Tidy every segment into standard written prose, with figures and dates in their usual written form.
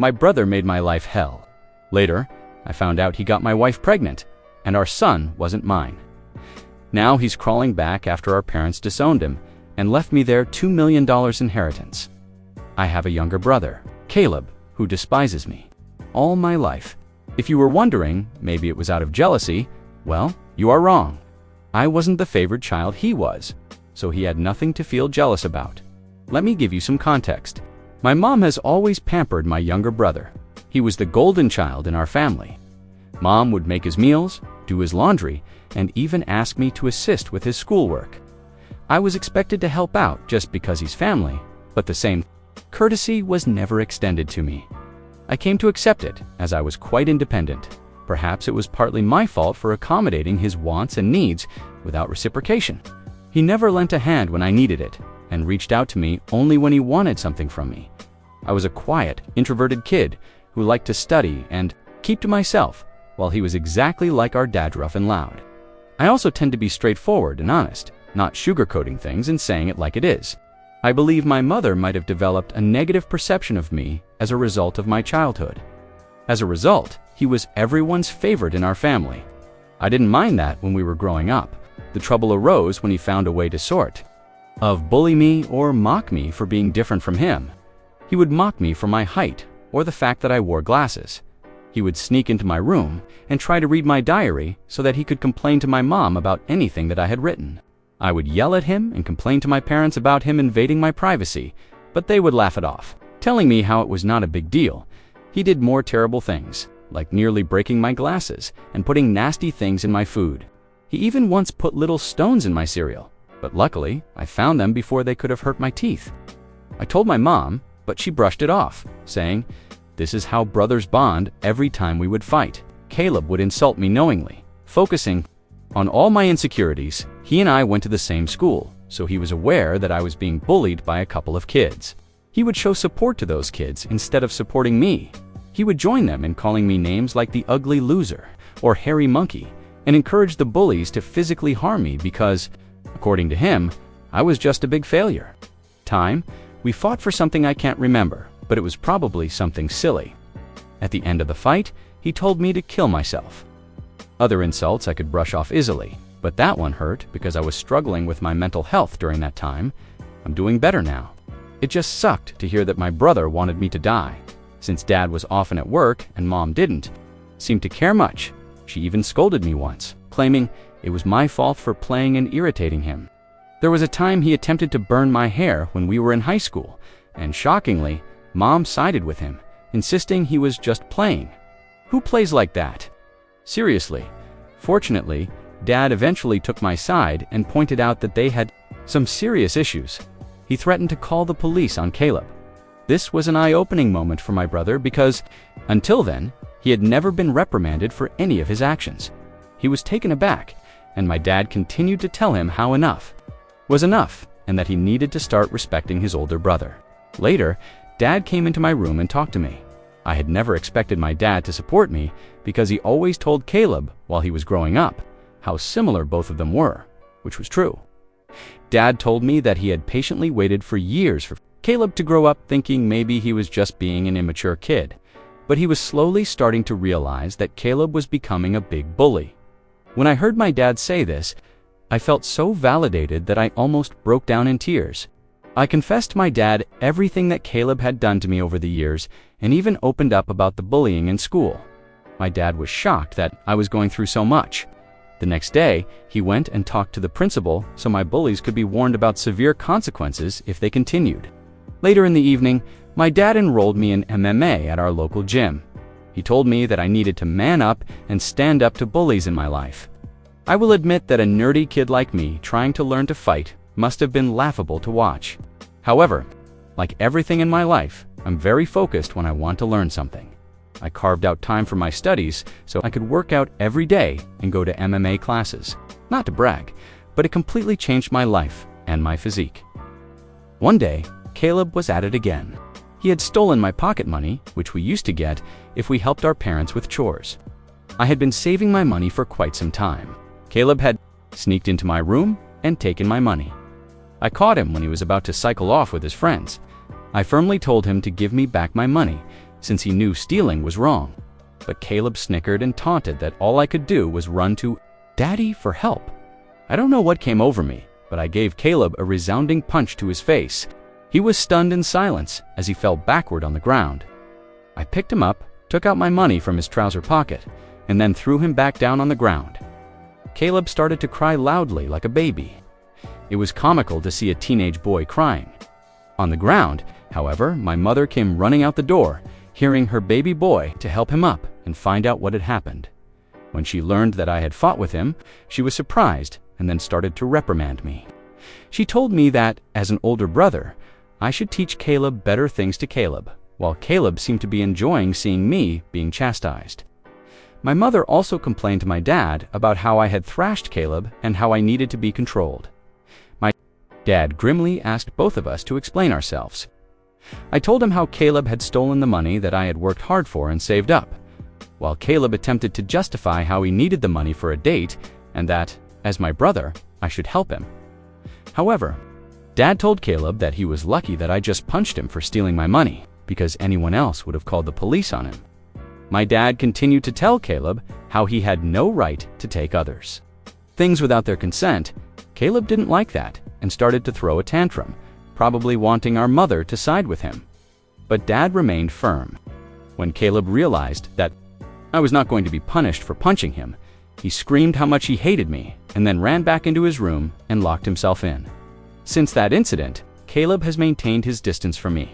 My brother made my life hell. Later, I found out he got my wife pregnant, and our son wasn't mine. Now he's crawling back after our parents disowned him and left me their $2 million inheritance. I have a younger brother, Caleb, who despises me. All my life. If you were wondering, maybe it was out of jealousy, well, you are wrong. I wasn't the favored child he was, so he had nothing to feel jealous about. Let me give you some context. My mom has always pampered my younger brother. He was the golden child in our family. Mom would make his meals, do his laundry, and even ask me to assist with his schoolwork. I was expected to help out just because he's family, but the same courtesy was never extended to me. I came to accept it, as I was quite independent. Perhaps it was partly my fault for accommodating his wants and needs without reciprocation. He never lent a hand when I needed it, and reached out to me only when he wanted something from me. I was a quiet, introverted kid who liked to study and keep to myself, while he was exactly like our dad, rough and loud. I also tend to be straightforward and honest, not sugarcoating things and saying it like it is. I believe my mother might have developed a negative perception of me as a result of my childhood. As a result, he was everyone's favorite in our family. I didn't mind that when we were growing up. The trouble arose when he found a way to sort of bully me or mock me for being different from him. He would mock me for my height or the fact that I wore glasses. He would sneak into my room and try to read my diary so that he could complain to my mom about anything that I had written. I would yell at him and complain to my parents about him invading my privacy, but they would laugh it off, telling me how it was not a big deal. He did more terrible things, like nearly breaking my glasses and putting nasty things in my food. He even once put little stones in my cereal, but luckily I found them before they could have hurt my teeth. I told my mom, but she brushed it off, saying, "This is how brothers bond every time we would fight." Caleb would insult me knowingly, focusing on all my insecurities. He and I went to the same school, so he was aware that I was being bullied by a couple of kids. He would show support to those kids instead of supporting me. He would join them in calling me names like the ugly loser or hairy monkey, and encourage the bullies to physically harm me because, according to him, I was just a big failure. We fought for something I can't remember, but it was probably something silly. At the end of the fight, he told me to kill myself. Other insults I could brush off easily, but that one hurt because I was struggling with my mental health during that time. I'm doing better now. It just sucked to hear that my brother wanted me to die. Since dad was often at work and mom didn't seem to care much, she even scolded me once, claiming it was my fault for playing and irritating him. There was a time he attempted to burn my hair when we were in high school, and shockingly, mom sided with him, insisting he was just playing. Who plays like that? Seriously. Fortunately, dad eventually took my side and pointed out that they had some serious issues. He threatened to call the police on Caleb. This was an eye-opening moment for my brother because, until then, he had never been reprimanded for any of his actions. He was taken aback, and my dad continued to tell him how enough was enough and that he needed to start respecting his older brother. Later, dad came into my room and talked to me. I had never expected my dad to support me because he always told Caleb, while he was growing up, how similar both of them were, which was true. Dad told me that he had patiently waited for years for Caleb to grow up, thinking maybe he was just being an immature kid. But he was slowly starting to realize that Caleb was becoming a big bully. When I heard my dad say this, I felt so validated that I almost broke down in tears. I confessed to my dad everything that Caleb had done to me over the years and even opened up about the bullying in school. My dad was shocked that I was going through so much. The next day, he went and talked to the principal so my bullies could be warned about severe consequences if they continued. Later in the evening, my dad enrolled me in MMA at our local gym. He told me that I needed to man up and stand up to bullies in my life. I will admit that a nerdy kid like me trying to learn to fight must have been laughable to watch. However, like everything in my life, I'm very focused when I want to learn something. I carved out time for my studies so I could work out every day and go to MMA classes. Not to brag, but it completely changed my life and my physique. One day, Caleb was at it again. He had stolen my pocket money, which we used to get if we helped our parents with chores. I had been saving my money for quite some time. Caleb had sneaked into my room and taken my money. I caught him when he was about to cycle off with his friends. I firmly told him to give me back my money since he knew stealing was wrong. But Caleb snickered and taunted that all I could do was run to Daddy for help. I don't know what came over me, but I gave Caleb a resounding punch to his face. He was stunned in silence as he fell backward on the ground. I picked him up, took out my money from his trouser pocket, and then threw him back down on the ground. Caleb started to cry loudly like a baby. It was comical to see a teenage boy crying. On the ground, however, my mother came running out the door, hearing her baby boy, to help him up and find out what had happened. When she learned that I had fought with him, she was surprised and then started to reprimand me. She told me that, as an older brother, I should teach Caleb better things to Caleb, while Caleb seemed to be enjoying seeing me being chastised. My mother also complained to my dad about how I had thrashed Caleb and how I needed to be controlled. My dad grimly asked both of us to explain ourselves. I told him how Caleb had stolen the money that I had worked hard for and saved up, while Caleb attempted to justify how he needed the money for a date and that, as my brother, I should help him. However, Dad told Caleb that he was lucky that I just punched him for stealing my money, because anyone else would have called the police on him. My dad continued to tell Caleb how he had no right to take others things without their consent. Caleb didn't like that and started to throw a tantrum, probably wanting our mother to side with him. But Dad remained firm. When Caleb realized that I was not going to be punished for punching him, he screamed how much he hated me and then ran back into his room and locked himself in. Since that incident, Caleb has maintained his distance from me.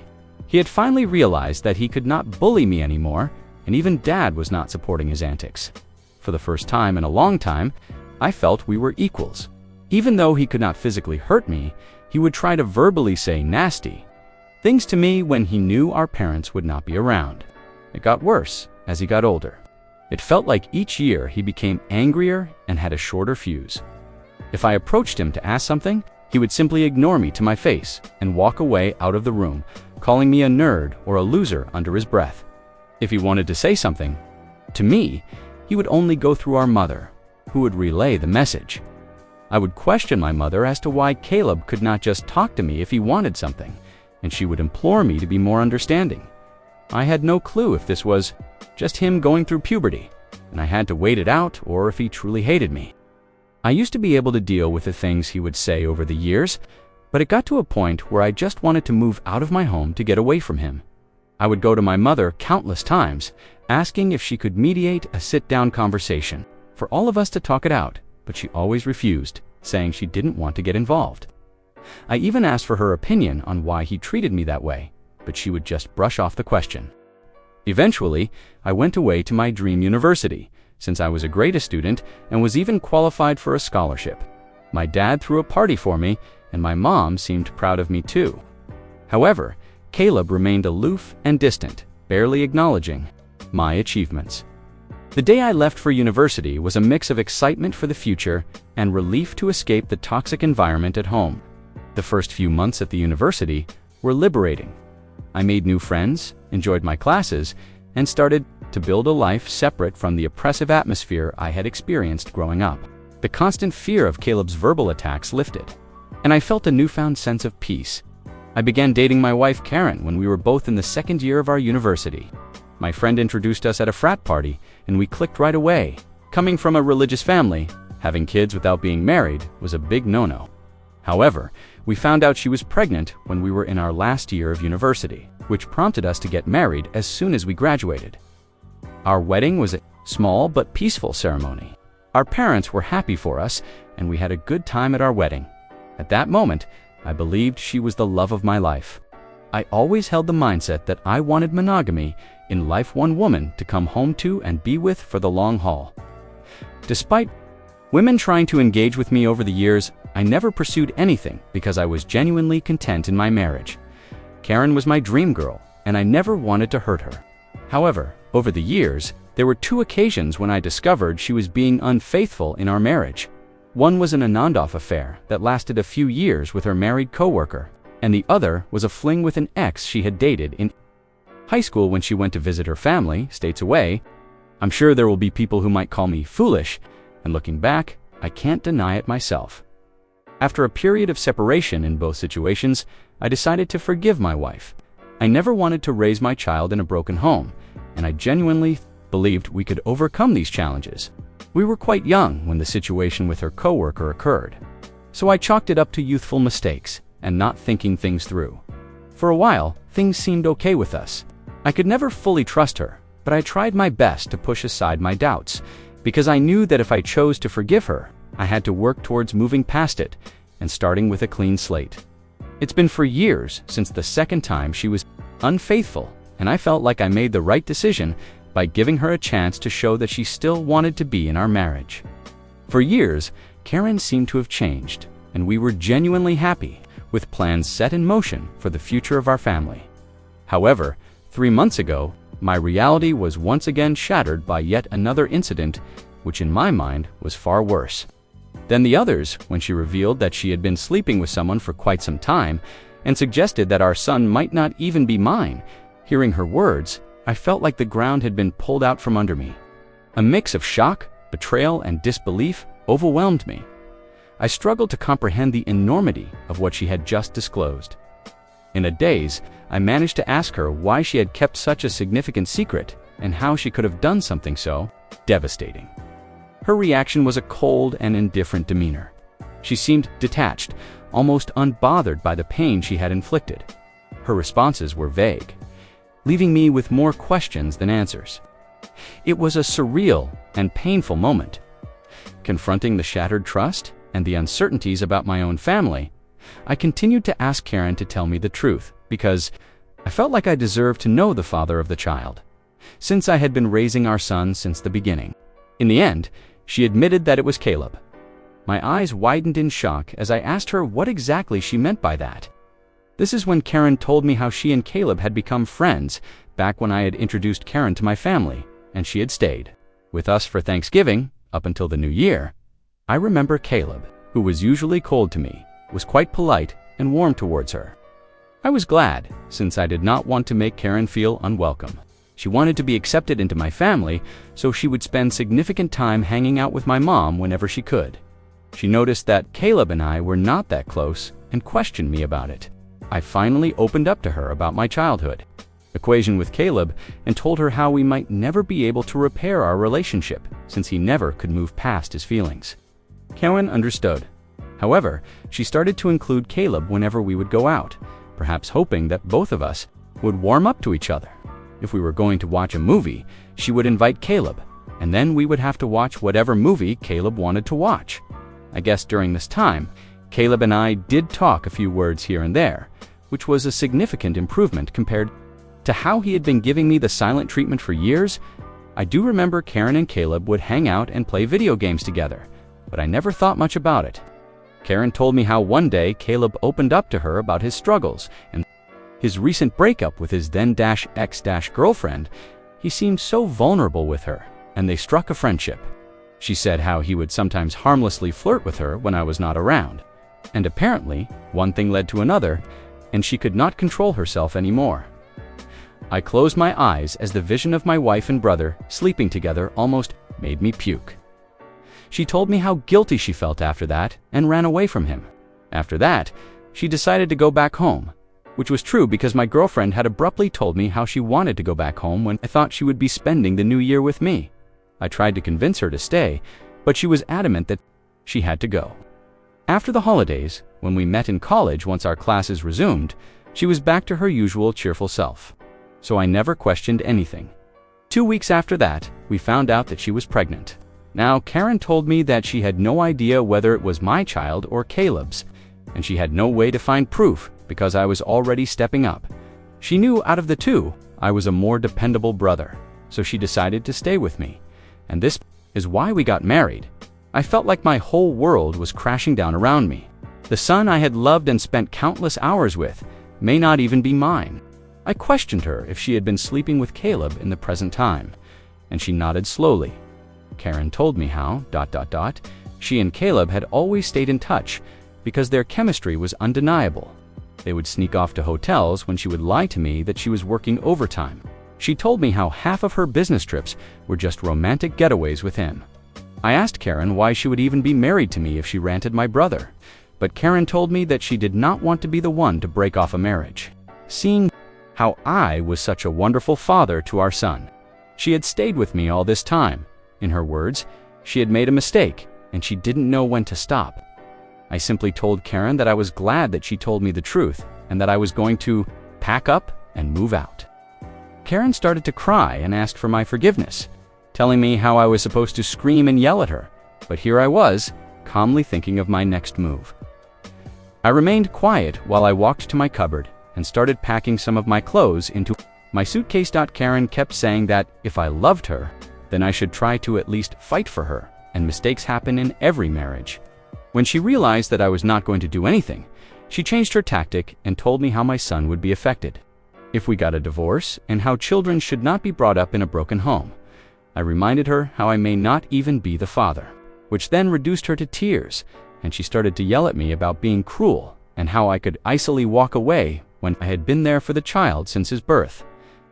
He had finally realized that he could not bully me anymore, and even Dad was not supporting his antics. For the first time in a long time, I felt we were equals. Even though he could not physically hurt me, he would try to verbally say nasty things to me when he knew our parents would not be around. It got worse as he got older. It felt like each year he became angrier and had a shorter fuse. If I approached him to ask something, he would simply ignore me to my face and walk away out of the room, calling me a nerd or a loser under his breath. If he wanted to say something to me, he would only go through our mother, who would relay the message. I would question my mother as to why Caleb could not just talk to me if he wanted something, and she would implore me to be more understanding. I had no clue if this was just him going through puberty, and I had to wait it out, or if he truly hated me. I used to be able to deal with the things he would say over the years, but it got to a point where I just wanted to move out of my home to get away from him. I would go to my mother countless times, asking if she could mediate a sit-down conversation for all of us to talk it out, but she always refused, saying she didn't want to get involved. I even asked for her opinion on why he treated me that way, but she would just brush off the question. Eventually, I went away to my dream university, since I was a great student and was even qualified for a scholarship. My dad threw a party for me, and my mom seemed proud of me too. However, Caleb remained aloof and distant, barely acknowledging my achievements. The day I left for university was a mix of excitement for the future and relief to escape the toxic environment at home. The first few months at the university were liberating. I made new friends, enjoyed my classes, and started to build a life separate from the oppressive atmosphere I had experienced growing up. The constant fear of Caleb's verbal attacks lifted, and I felt a newfound sense of peace. I began dating my wife Karen when we were both in the second year of our university. My friend introduced us at a frat party, and we clicked right away. Coming from a religious family, having kids without being married was a big no-no. However, we found out she was pregnant when we were in our last year of university, which prompted us to get married as soon as we graduated. Our wedding was a small but peaceful ceremony. Our parents were happy for us, and we had a good time at our wedding. At that moment, I believed she was the love of my life. I always held the mindset that I wanted monogamy in life, one woman to come home to and be with for the long haul. Despite women trying to engage with me over the years, I never pursued anything because I was genuinely content in my marriage. Karen was my dream girl, and I never wanted to hurt her. However, over the years, there were 2 occasions when I discovered she was being unfaithful in our marriage. One was an Anandoff affair that lasted a few years with her married coworker, and the other was a fling with an ex she had dated in high school when she went to visit her family, states away. I'm sure there will be people who might call me foolish, and looking back, I can't deny it myself. After a period of separation in both situations, I decided to forgive my wife. I never wanted to raise my child in a broken home, and I genuinely believed we could overcome these challenges. We were quite young when the situation with her coworker occurred, so I chalked it up to youthful mistakes and not thinking things through. For a while, things seemed okay with us. I could never fully trust her, but I tried my best to push aside my doubts, because I knew that if I chose to forgive her, I had to work towards moving past it and starting with a clean slate. It's been for years since the second time she was unfaithful, and I felt like I made the right decision by giving her a chance to show that she still wanted to be in our marriage. For years, Karen seemed to have changed, and we were genuinely happy, with plans set in motion for the future of our family. However, 3 months ago, my reality was once again shattered by yet another incident, which in my mind was far worse than the others, when she revealed that she had been sleeping with someone for quite some time and suggested that our son might not even be mine. Hearing her words, I felt like the ground had been pulled out from under me. A mix of shock, betrayal, and disbelief overwhelmed me. I struggled to comprehend the enormity of what she had just disclosed. In a daze, I managed to ask her why she had kept such a significant secret and how she could have done something so devastating. Her reaction was a cold and indifferent demeanor. She seemed detached, almost unbothered by the pain she had inflicted. Her responses were vague, leaving me with more questions than answers. It was a surreal and painful moment. Confronting the shattered trust and the uncertainties about my own family, I continued to ask Karen to tell me the truth, because I felt like I deserved to know the father of the child, since I had been raising our son since the beginning. In the end, she admitted that it was Caleb. My eyes widened in shock as I asked her what exactly she meant by that. This is when Karen told me how she and Caleb had become friends back when I had introduced Karen to my family, and she had stayed with us for Thanksgiving up until the new year. I remember Caleb, who was usually cold to me, was quite polite and warm towards her. I was glad, since I did not want to make Karen feel unwelcome. She wanted to be accepted into my family, so she would spend significant time hanging out with my mom whenever she could. She noticed that Caleb and I were not that close and questioned me about it. I finally opened up to her about my childhood equation with Caleb and told her how we might never be able to repair our relationship, since he never could move past his feelings. Karen understood. However, she started to include Caleb whenever we would go out, perhaps hoping that both of us would warm up to each other. If we were going to watch a movie, she would invite Caleb, and then we would have to watch whatever movie Caleb wanted to watch. I guess during this time, Caleb and I did talk a few words here and there, which was a significant improvement compared to how he had been giving me the silent treatment for years. I do remember Karen and Caleb would hang out and play video games together, but I never thought much about it. Karen told me how one day Caleb opened up to her about his struggles and his recent breakup with his then-ex-girlfriend. He seemed so vulnerable with her, and they struck a friendship. She said how he would sometimes harmlessly flirt with her when I was not around. And apparently, one thing led to another, and she could not control herself anymore. I closed my eyes as the vision of my wife and brother sleeping together almost made me puke. She told me how guilty she felt after that and ran away from him. After that, she decided to go back home, which was true because my girlfriend had abruptly told me how she wanted to go back home when I thought she would be spending the new year with me. I tried to convince her to stay, but she was adamant that she had to go. After the holidays, when we met in college once our classes resumed, she was back to her usual cheerful self. So I never questioned anything. 2 weeks after that, we found out that she was pregnant. Now, Karen told me that she had no idea whether it was my child or Caleb's, and she had no way to find proof because I was already stepping up. She knew out of the two, I was a more dependable brother, so she decided to stay with me. And this is why we got married. I felt like my whole world was crashing down around me. The son I had loved and spent countless hours with may not even be mine. I questioned her if she had been sleeping with Caleb in the present time, and she nodded slowly. Karen told me how, she and Caleb had always stayed in touch because their chemistry was undeniable. They would sneak off to hotels when she would lie to me that she was working overtime. She told me how half of her business trips were just romantic getaways with him. I asked Karen why she would even be married to me if she ranted my brother, but Karen told me that she did not want to be the one to break off a marriage. Seeing how I was such a wonderful father to our son. She had stayed with me all this time. In her words, she had made a mistake, and she didn't know when to stop. I simply told Karen that I was glad that she told me the truth, and that I was going to pack up and move out. Karen started to cry and asked for my forgiveness, telling me how I was supposed to scream and yell at her, but here I was, calmly thinking of my next move. I remained quiet while I walked to my cupboard and started packing some of my clothes into my suitcase. Karen kept saying that if I loved her, then I should try to at least fight for her, and mistakes happen in every marriage. When she realized that I was not going to do anything, she changed her tactic and told me how my son would be affected if we got a divorce, and how children should not be brought up in a broken home. I reminded her how I may not even be the father, which then reduced her to tears, and she started to yell at me about being cruel and how I could icily walk away when I had been there for the child since his birth.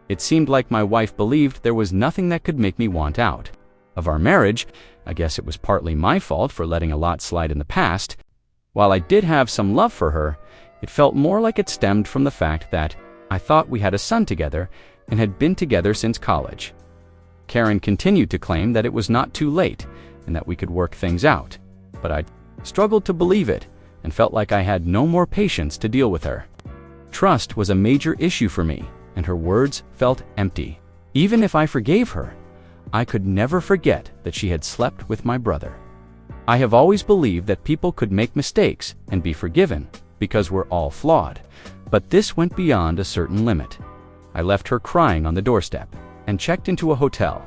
It seemed like my wife believed there was nothing that could make me want out of our marriage. I guess it was partly my fault for letting a lot slide in the past. While I did have some love for her, it felt more like it stemmed from the fact that I thought we had a son together and had been together since college. Karen continued to claim that it was not too late and that we could work things out, but I struggled to believe it and felt like I had no more patience to deal with her. Trust was a major issue for me, and her words felt empty. Even if I forgave her, I could never forget that she had slept with my brother. I have always believed that people could make mistakes and be forgiven because we're all flawed, but this went beyond a certain limit. I left her crying on the doorstep and checked into a hotel.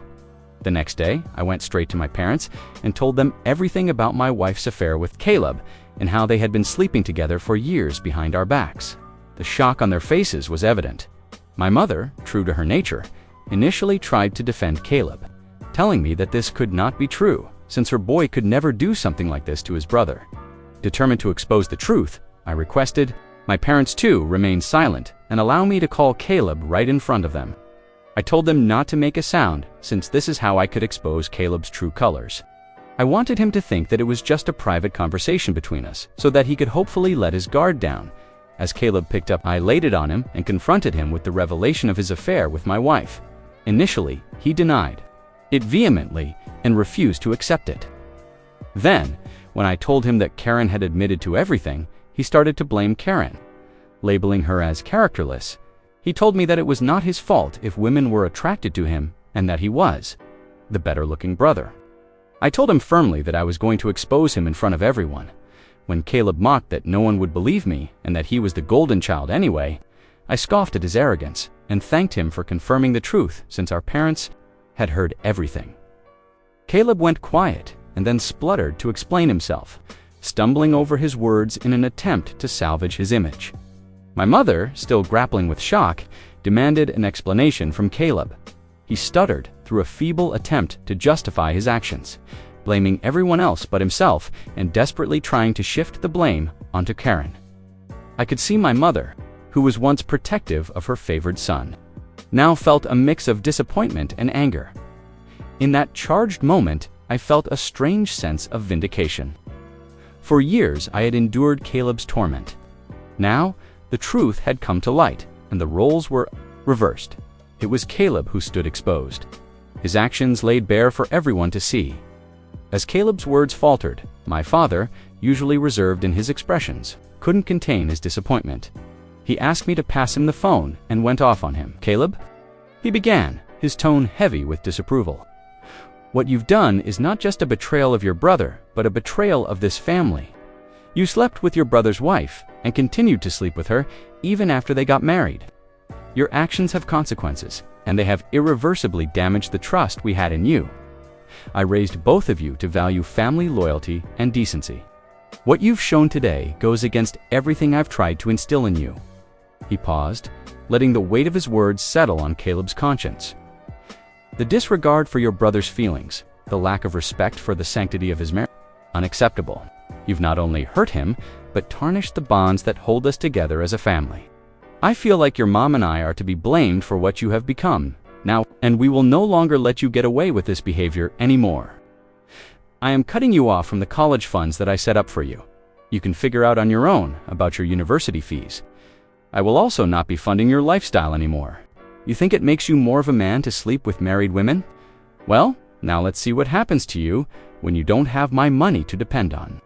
The next day, I went straight to my parents and told them everything about my wife's affair with Caleb and how they had been sleeping together for years behind our backs. The shock on their faces was evident. My mother, true to her nature, initially tried to defend Caleb, telling me that this could not be true, since her boy could never do something like this to his brother. Determined to expose the truth, I requested my parents too remain silent and allow me to call Caleb right in front of them. I told them not to make a sound, since this is how I could expose Caleb's true colors. I wanted him to think that it was just a private conversation between us, so that he could hopefully let his guard down. As Caleb picked up, I laid it on him and confronted him with the revelation of his affair with my wife. Initially, he denied it vehemently and refused to accept it. Then, when I told him that Karen had admitted to everything, he started to blame Karen, labeling her as characterless. He told me that it was not his fault if women were attracted to him and that he was the better-looking brother. I told him firmly that I was going to expose him in front of everyone. When Caleb mocked that no one would believe me and that he was the golden child anyway, I scoffed at his arrogance and thanked him for confirming the truth, since our parents had heard everything. Caleb went quiet and then spluttered to explain himself, stumbling over his words in an attempt to salvage his image. My mother, still grappling with shock, demanded an explanation from Caleb. He stuttered through a feeble attempt to justify his actions, blaming everyone else but himself and desperately trying to shift the blame onto Karen. I could see my mother, who was once protective of her favored son, now felt a mix of disappointment and anger. In that charged moment, I felt a strange sense of vindication. For years, I had endured Caleb's torment. Now, the truth had come to light, and the roles were reversed. It was Caleb who stood exposed, his actions laid bare for everyone to see. As Caleb's words faltered, my father, usually reserved in his expressions, couldn't contain his disappointment. He asked me to pass him the phone and went off on him. "Caleb," he began, his tone heavy with disapproval. "What you've done is not just a betrayal of your brother, but a betrayal of this family. You slept with your brother's wife and continued to sleep with her even after they got married. Your actions have consequences, and they have irreversibly damaged the trust we had in you. I raised both of you to value family loyalty and decency. What you've shown today goes against everything I've tried to instill in you." He paused, letting the weight of his words settle on Caleb's conscience. "The disregard for your brother's feelings, the lack of respect for the sanctity of his marriage, unacceptable. You've not only hurt him, but tarnished the bonds that hold us together as a family. I feel like your mom and I are to be blamed for what you have become now, and we will no longer let you get away with this behavior anymore. I am cutting you off from the college funds that I set up for you. You can figure out on your own about your university fees. I will also not be funding your lifestyle anymore. You think it makes you more of a man to sleep with married women? Well, now let's see what happens to you when you don't have my money to depend on."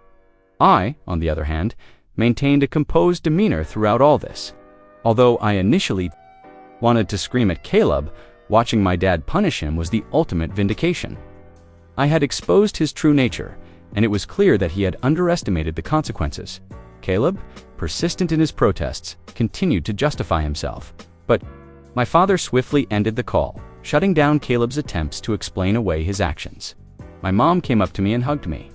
I, on the other hand, maintained a composed demeanor throughout all this. Although I initially wanted to scream at Caleb, watching my dad punish him was the ultimate vindication. I had exposed his true nature, and it was clear that he had underestimated the consequences. Caleb, persistent in his protests, continued to justify himself. But my father swiftly ended the call, shutting down Caleb's attempts to explain away his actions. My mom came up to me and hugged me.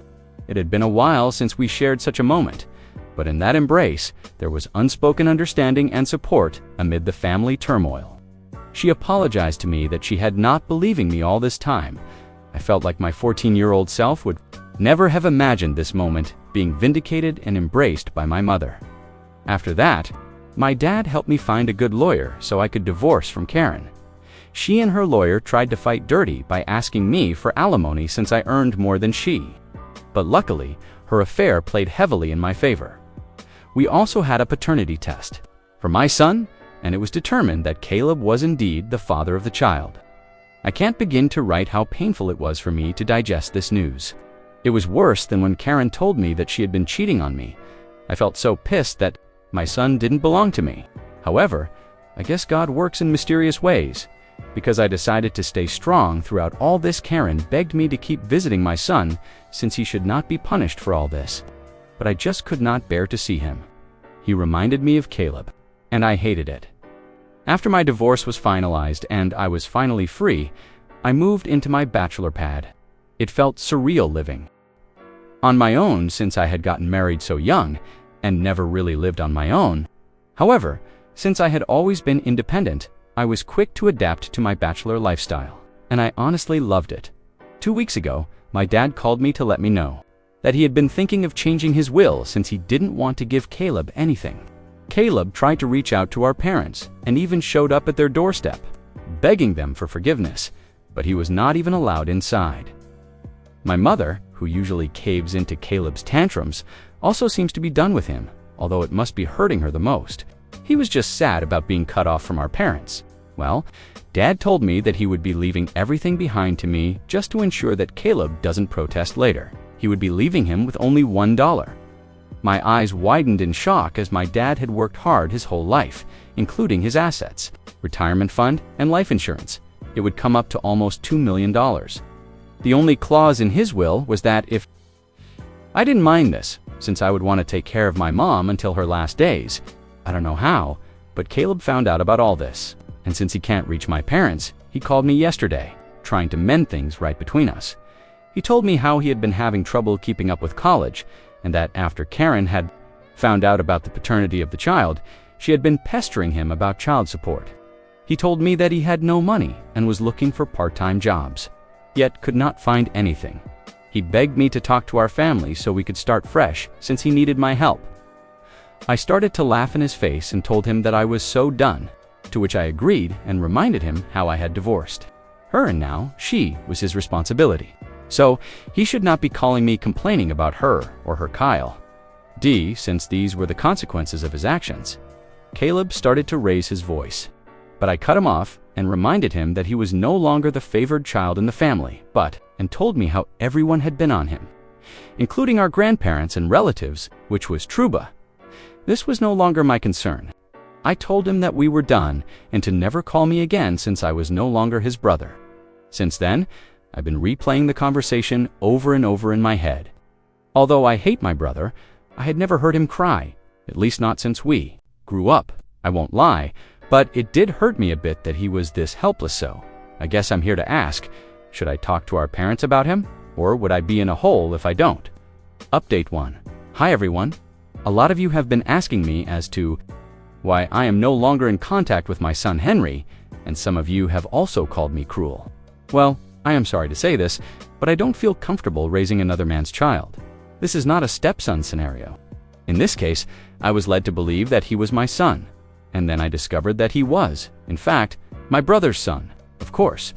It had been a while since we shared such a moment, but in that embrace, there was unspoken understanding and support amid the family turmoil. She apologized to me that she had not believing me all this time. I felt like my 14-year-old self would never have imagined this moment being vindicated and embraced by my mother. After that, my dad helped me find a good lawyer so I could divorce from Karen. She and her lawyer tried to fight dirty by asking me for alimony since I earned more than she. But luckily, her affair played heavily in my favor. We also had a paternity test for my son, and it was determined that Caleb was indeed the father of the child. I can't begin to write how painful it was for me to digest this news. It was worse than when Karen told me that she had been cheating on me. I felt so pissed that my son didn't belong to me. However, I guess God works in mysterious ways. Because I decided to stay strong throughout all this, Karen begged me to keep visiting my son since he should not be punished for all this. But I just could not bear to see him. He reminded me of Caleb, and I hated it. After my divorce was finalized and I was finally free, I moved into my bachelor pad. It felt surreal living on my own since I had gotten married so young and never really lived on my own. However, since I had always been independent, I was quick to adapt to my bachelor lifestyle, and I honestly loved it. 2 weeks ago, my dad called me to let me know that he had been thinking of changing his will since he didn't want to give Caleb anything. Caleb tried to reach out to our parents and even showed up at their doorstep, begging them for forgiveness, but he was not even allowed inside. My mother, who usually caves into Caleb's tantrums, also seems to be done with him, although it must be hurting her the most. He was just sad about being cut off from our parents. Well, Dad told me that he would be leaving everything behind to me just to ensure that Caleb doesn't protest later. He would be leaving him with only $1. My eyes widened in shock as my dad had worked hard his whole life, including his assets, retirement fund, and life insurance. It would come up to almost $2 million. The only clause in his will was that if I didn't mind this, since I would want to take care of my mom until her last days. I don't know how, but Caleb found out about all this, and since he can't reach my parents, he called me yesterday, trying to mend things right between us. He told me how he had been having trouble keeping up with college, and that after Karen had found out about the paternity of the child, she had been pestering him about child support. He told me that he had no money and was looking for part-time jobs, yet could not find anything. He begged me to talk to our family so we could start fresh since he needed my help. I started to laugh in his face and told him that I was so done, to which I agreed and reminded him how I had divorced her and now she was his responsibility. So he should not be calling me complaining about her or her Kyle. Since these were the consequences of his actions. Caleb started to raise his voice, but I cut him off and reminded him that he was no longer the favored child in the family, and told me how everyone had been on him, including our grandparents and relatives, which was Truba. This was no longer my concern. I told him that we were done and to never call me again since I was no longer his brother. Since then, I've been replaying the conversation over and over in my head. Although I hate my brother, I had never heard him cry, at least not since we grew up. I won't lie, but it did hurt me a bit that he was this helpless. So I guess I'm here to ask, should I talk to our parents about him, or would I be in a hole if I don't? Update 1. Hi everyone. A lot of you have been asking me as to why I am no longer in contact with my son Henry, and some of you have also called me cruel. Well, I am sorry to say this, but I don't feel comfortable raising another man's child. This is not a stepson scenario. In this case, I was led to believe that he was my son, and then I discovered that he was, in fact, my brother's son. Of course,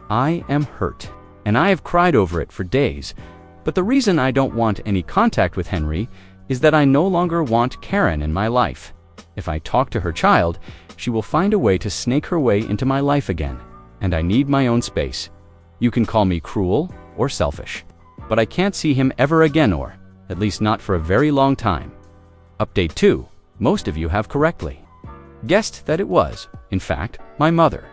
I am hurt, and I have cried over it for days, but the reason I don't want any contact with Henry is that I no longer want Karen in my life. If I talk to her child, she will find a way to snake her way into my life again, and I need my own space. You can call me cruel or selfish, but I can't see him ever again, or at least not for a very long time. Update 2. Most of you have correctly guessed that it was, in fact, my mother,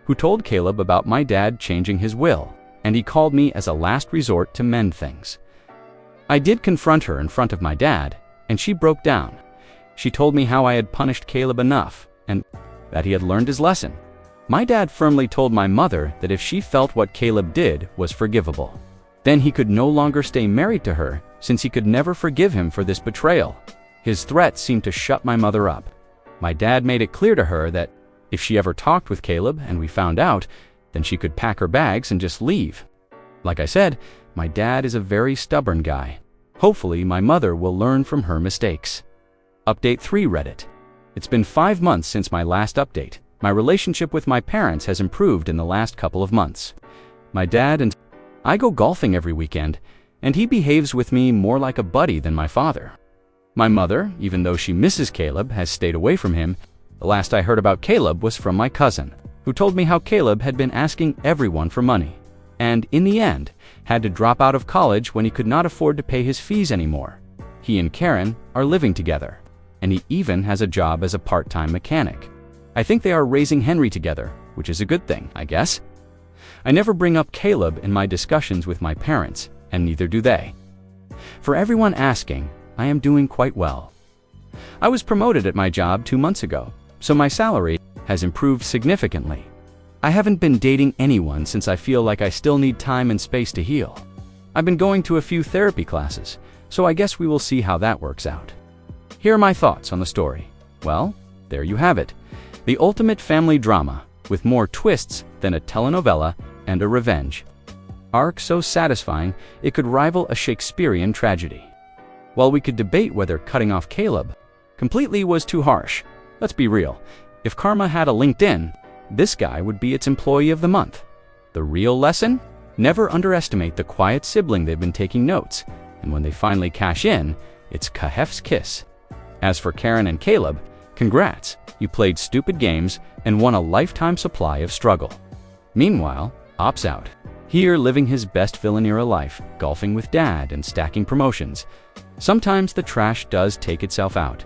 who told Caleb about my dad changing his will, and he called me as a last resort to mend things. I did confront her in front of my dad, and she broke down. She told me how I had punished Caleb enough, and that he had learned his lesson. My dad firmly told my mother that if she felt what Caleb did was forgivable, then he could no longer stay married to her, since he could never forgive him for this betrayal. His threats seemed to shut my mother up. My dad made it clear to her that if she ever talked with Caleb and we found out, then she could pack her bags and just leave. Like I said, my dad is a very stubborn guy. Hopefully, my mother will learn from her mistakes. Update 3 Reddit. It's been 5 months since my last update. My relationship with my parents has improved in the last couple of months. My dad and I go golfing every weekend, and he behaves with me more like a buddy than my father. My mother, even though she misses Caleb, has stayed away from him. The last I heard about Caleb was from my cousin, who told me how Caleb had been asking everyone for money, and in the end, had to drop out of college when he could not afford to pay his fees anymore. He and Karen are living together, and he even has a job as a part-time mechanic. I think they are raising Henry together, which is a good thing, I guess. I never bring up Caleb in my discussions with my parents, and neither do they. For everyone asking, I am doing quite well. I was promoted at my job 2 months ago, so my salary has improved significantly. I haven't been dating anyone since I feel like I still need time and space to heal. I've been going to a few therapy classes, so I guess we will see how that works out. Here are my thoughts on the story. Well, there you have it. The ultimate family drama, with more twists than a telenovela and a revenge arc so satisfying it could rival a Shakespearean tragedy. While we could debate whether cutting off Caleb completely was too harsh, let's be real. If Karma had a LinkedIn, this guy would be its Employee of the Month. The real lesson? Never underestimate the quiet sibling they've been taking notes, and when they finally cash in, it's Kahef's kiss. As for Karen and Caleb, congrats, you played stupid games and won a lifetime supply of struggle. Meanwhile, Op's out, here living his best villain-era life, golfing with dad and stacking promotions. Sometimes the trash does take itself out.